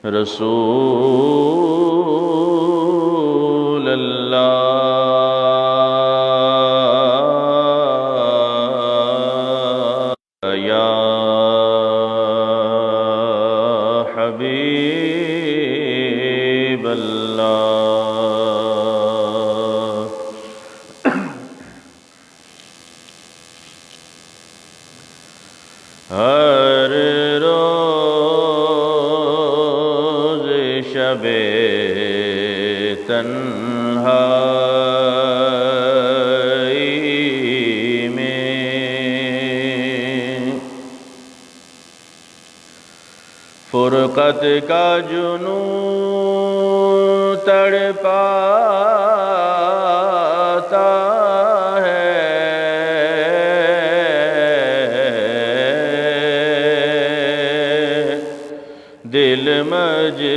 رسول اللہ یا حبیب اللہ۔ ہر روز شب تنہائی میں فرقت کا جنون تڑپاتا ہے، دل مجبوری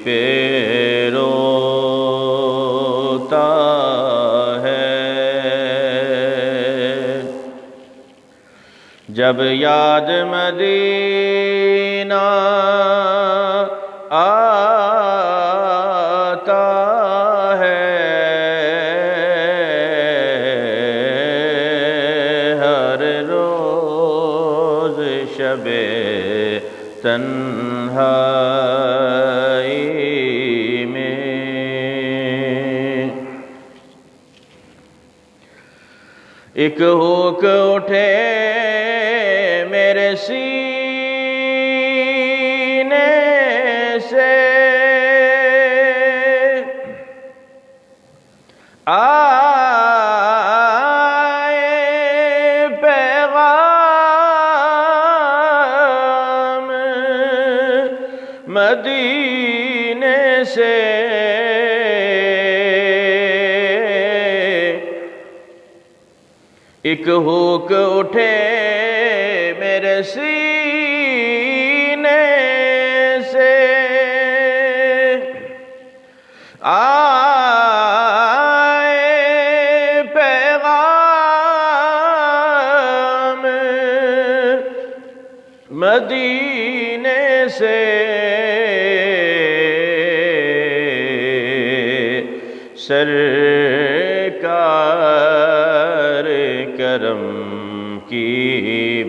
پہ روتا ہے، جب یاد مدینہ آتا ہے، ہر روز شب تنہائی میں ایک ہوک اٹھے میرے سینے سے، آئے پیغام مدینے سے، ایک ہوک اٹھے میرے سینے سے، آئے پیغام مدینے سے، سرکار کرم کی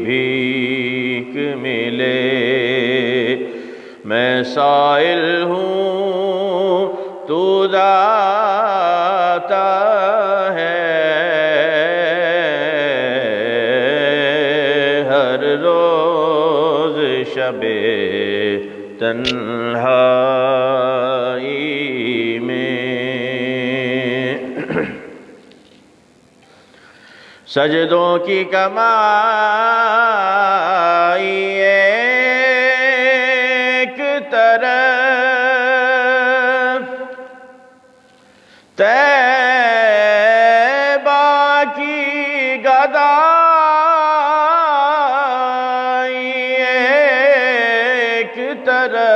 بھیک ملے، میں سائل ہوں تو داتا ہے، ہر روز شب تنہائی میں سجدوں کی کمائی ایک طرف، طیبہ کی گدائی ایک طرف،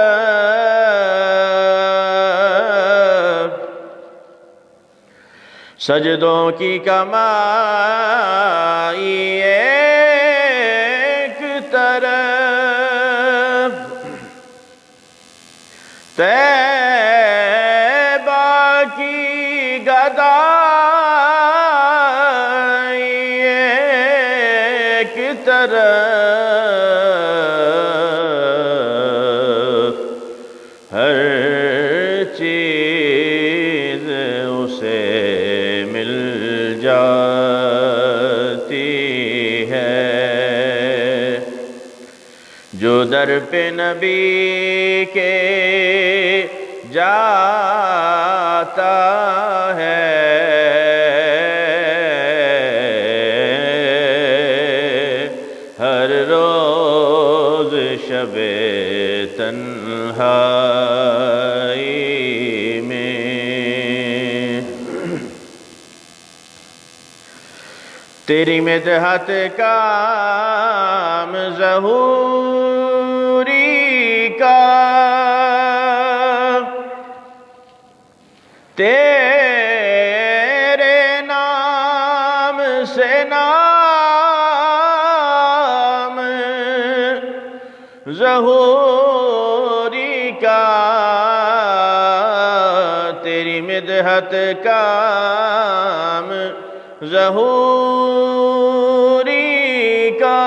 سجدوں کی کمائی ایک طرف، طیبہ کی گدائی ایک طرف، ہر چیز اسے مل جاتی ہے، جو در پہ نبی کے جاتا ہے، ہر روز شب تنہائی میں تیری مدحت کام ظہوری کا، تیرے نام سے نام ظہوری کا، تیری مدحت کام ظہوری کا،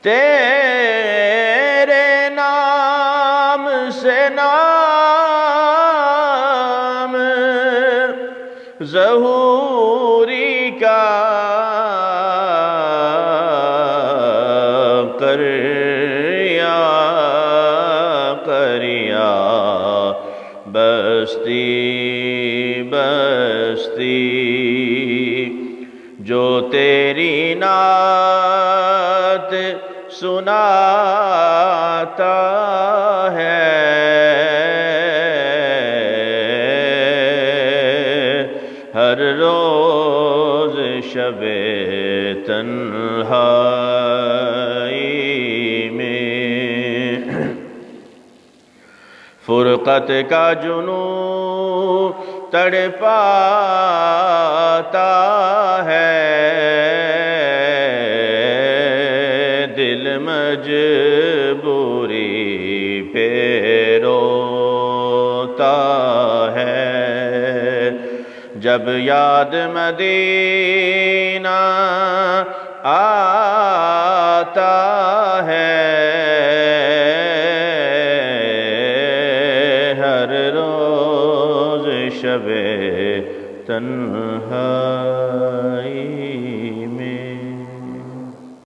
تیرے نام سے نام ظہوری کا، کریا بستی بستی، جو تیری نعت سناتا ہے، ہر روز شب تنہائی میں، فرقت کا جنون تڑپاتا ہے، دل مجبوری پہ روتا ہے، جب یاد مدینہ آتا ہے، ہر روز شب تنہا